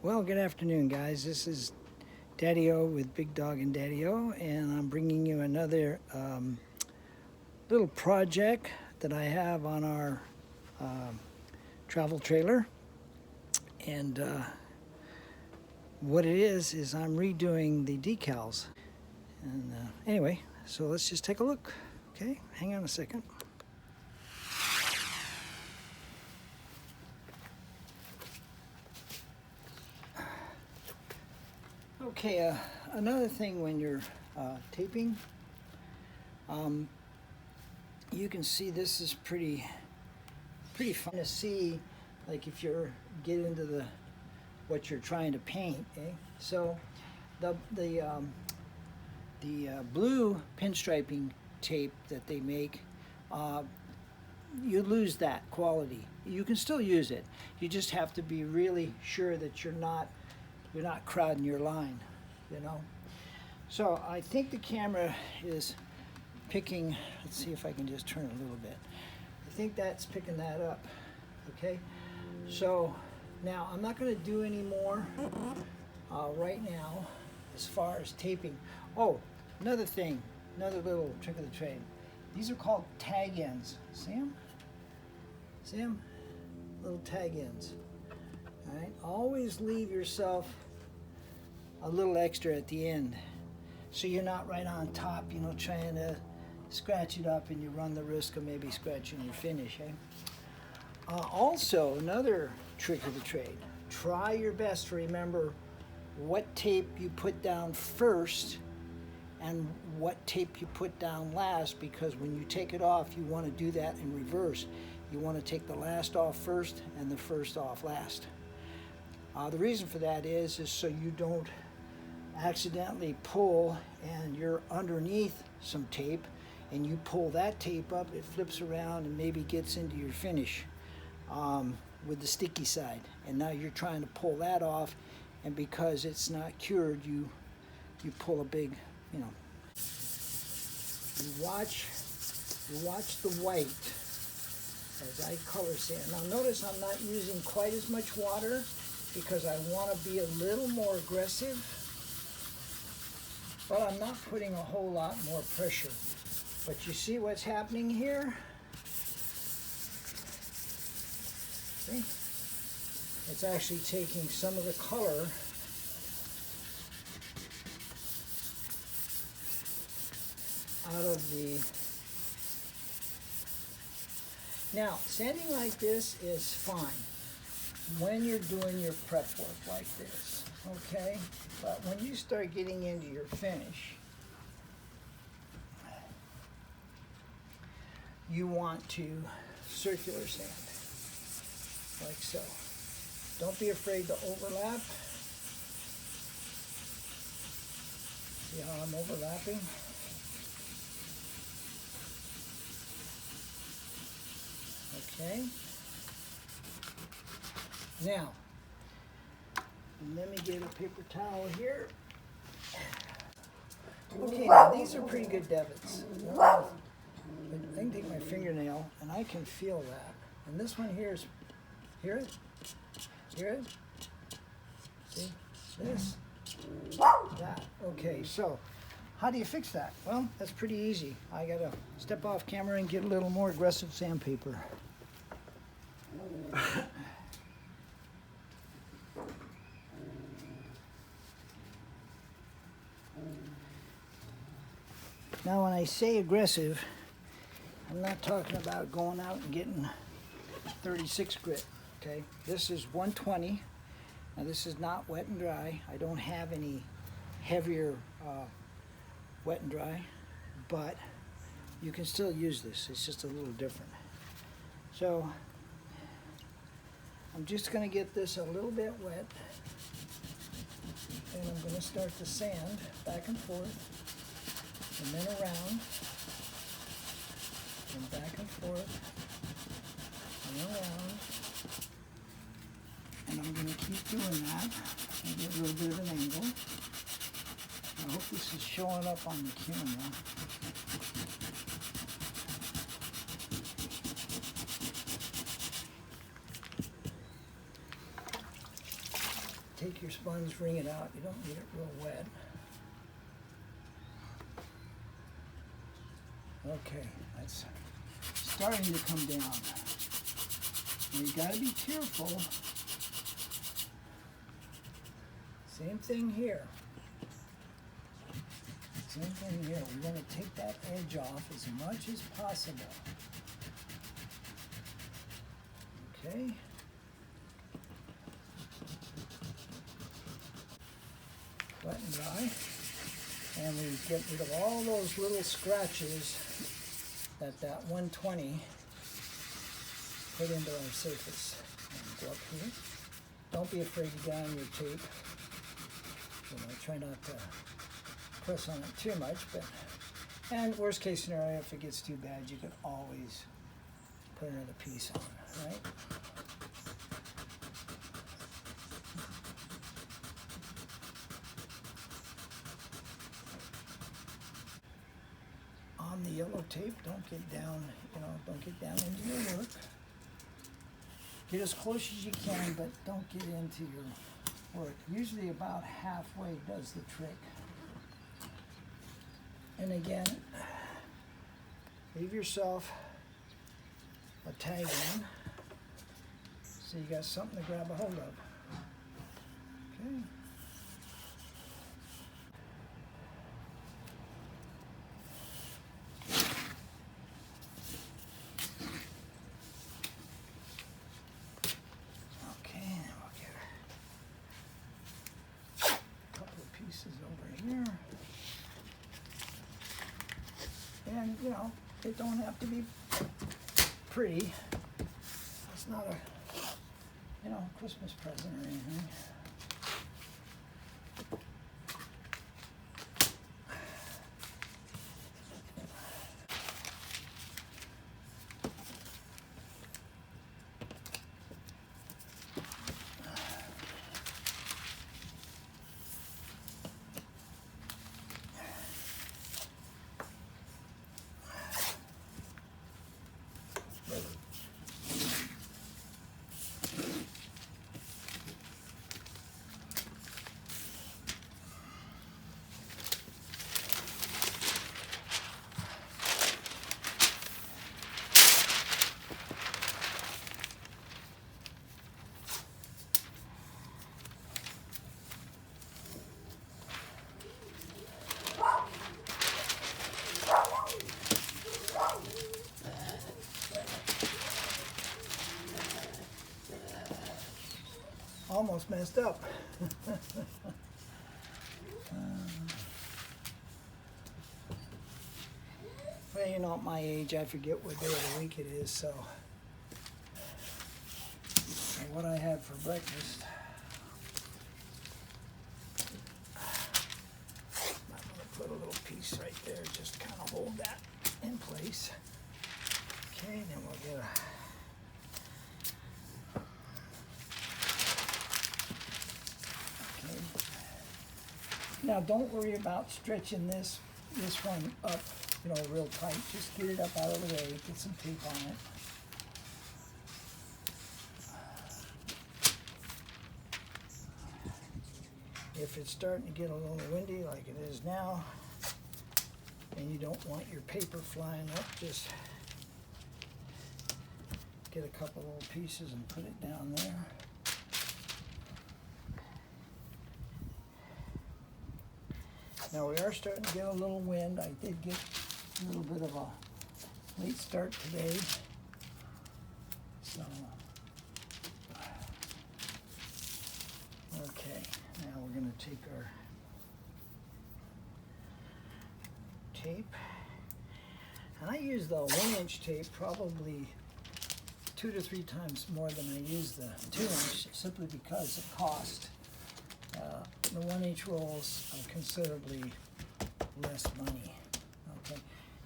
Well, good afternoon, guys. This is Daddy-O with Big Dog and Daddy-O, and I'm bringing you another little project that I have on our travel trailer. And what it is I'm redoing the decals. And anyway, so let's just take a look. Okay, hang on a second. Okay, another thing when you're taping, you can see this is pretty fun to see, like if you're get into the what you're trying to paint. Okay, so the blue pinstriping tape that they make, you lose that quality. You can still use it. You just have to be really sure that you're not crowding your line, you know. So I think the camera is picking, let's see if I can just turn a little bit. I think that's picking that up, okay? So now I'm not gonna do any more right now as far as taping. Oh, another thing, another little trick of the trade. These are called tag ends. See them? See them? Little tag ends. All right, always leave yourself a little extra at the end, so you're not right on top, you know, trying to scratch it up and you run the risk of maybe scratching your finish. Eh? Also, another trick of the trade, try your best to remember what tape you put down first and what tape you put down last, because when you take it off, you want to do that in reverse. You want to take the last off first and the first off last. The reason for that is so you don't accidentally pull and you're underneath some tape and you pull that tape up, it flips around and maybe gets into your finish with the sticky side, and now you're trying to pull that off, and because it's not cured, you pull a big, you know. You watch the white as I color sand. Now notice I'm not using quite as much water because I want to be a little more aggressive, but I'm not putting a whole lot more pressure. But you see what's happening here? See? It's actually taking some of the color out of the... Now, sanding like this is fine when you're doing your prep work like this, okay? But when you start getting into your finish, you want to circular sand, like so. Don't be afraid to overlap. See how I'm overlapping? Okay. Now, let me get a paper towel here. Okay, now these are pretty good debits. I can take my fingernail and I can feel that. And this one here is, hear it? Hear it? See? This? That. Okay, so how do you fix that? Well, that's pretty easy. I gotta step off camera and get a little more aggressive sandpaper. Now, when I say aggressive, I'm not talking about going out and getting 36 grit, okay? This is 120. Now, this is not wet and dry. I don't have any heavier wet and dry, but you can still use this. It's just a little different. So, I'm just going to get this a little bit wet, and I'm going to start to sand back and forth, and then around, and back and forth, and around, and I'm going to keep doing that. I'll get a little bit of an angle. I hope this is showing up on the camera. take your sponge, wring it out. You don't need it real wet. Okay, that's starting to come down. And you gotta be careful. Same thing here. Same thing here. We're going to take that edge off as much as possible. Okay. Wet and dry. And we get rid of all those little scratches that 120 put into our surface. And go up here. Don't be afraid to get on your tape. Try not to press on it too much, and worst case scenario, if it gets too bad, you can always put another piece on, right? On the yellow tape, don't get down, don't get down into your work. Get as close as you can, but don't get into your work. Usually about halfway does the trick. And again, leave yourself a tag in so you got something to grab a hold of. Okay. Okay, and we'll get a couple of pieces over here. And, it don't have to be pretty. It's not a, Christmas present or anything. Almost messed up. Well, at my age, I forget what day of the week it is, so. And what I had for breakfast. I'm going to put a little piece right there, just kind of hold that in place. Okay, then we'll get a. Now don't worry about stretching this one up, real tight. Just get it up out of the way, get some tape on it. If it's starting to get a little windy like it is now, and you don't want your paper flying up, just get a couple little pieces and put it down there. Now we are starting to get a little wind. I did get a little bit of a late start today. So, okay, now we're going to take our tape. And I use the 1-inch tape probably 2 to 3 times more than I use the 2-inch, simply because of cost. The 1-inch rolls are considerably less money. Okay.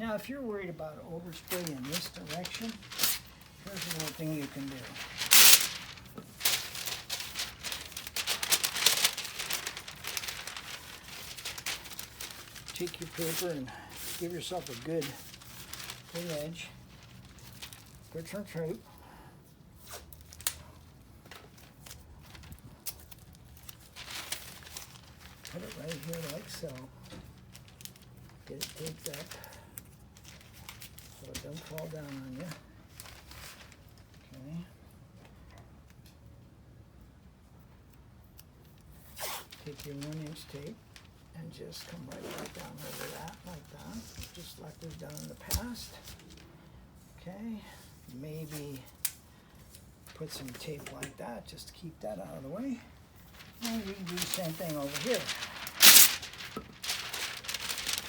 Now, if you're worried about overspray in this direction, here's a little thing you can do. Take your paper and give yourself a good edge. Put some tape. Put it right here like so. Get it taped up so it doesn't fall down on you. Okay. Take your 1-inch tape and just come right down over that like that, just like we've done in the past. Okay, maybe put some tape like that just to keep that out of the way. And you can do the same thing over here.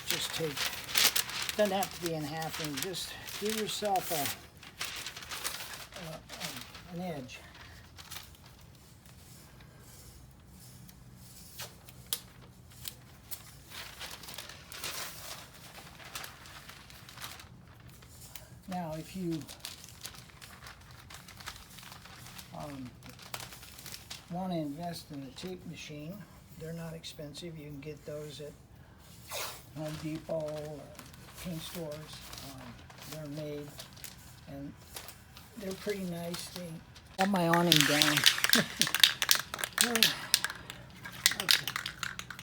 Just take, doesn't have to be in half, and just give yourself an edge. Now, if you want to invest in a tape machine, they're not expensive. You can get those at Home Depot or paint stores. They're made and they're pretty nice. They got my awning down. Okay,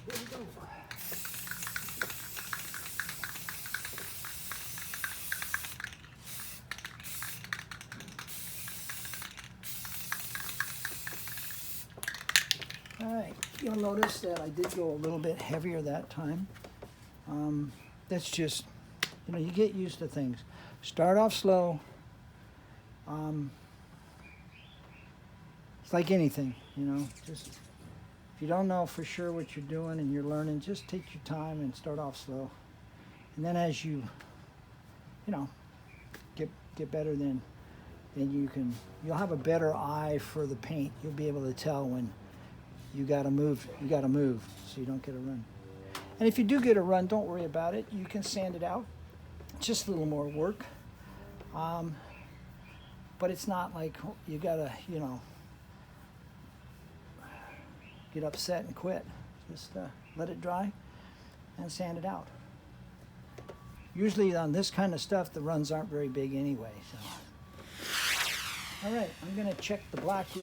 here we go. All right, you'll notice that I did go a little bit heavier that time. That's just, you know, you get used to things. Start off slow. It's like anything, you know, just if you don't know for sure what you're doing and you're learning, just take your time and start off slow. And then as you know, get better, then you'll have a better eye for the paint. You'll be able to tell when you gotta move, so you don't get a run. And if you do get a run, don't worry about it. You can sand it out. Just a little more work. But it's not like you gotta, you know, get upset and quit. Just let it dry and sand it out. Usually on this kind of stuff, the runs aren't very big anyway. So. All right, I'm gonna check the black.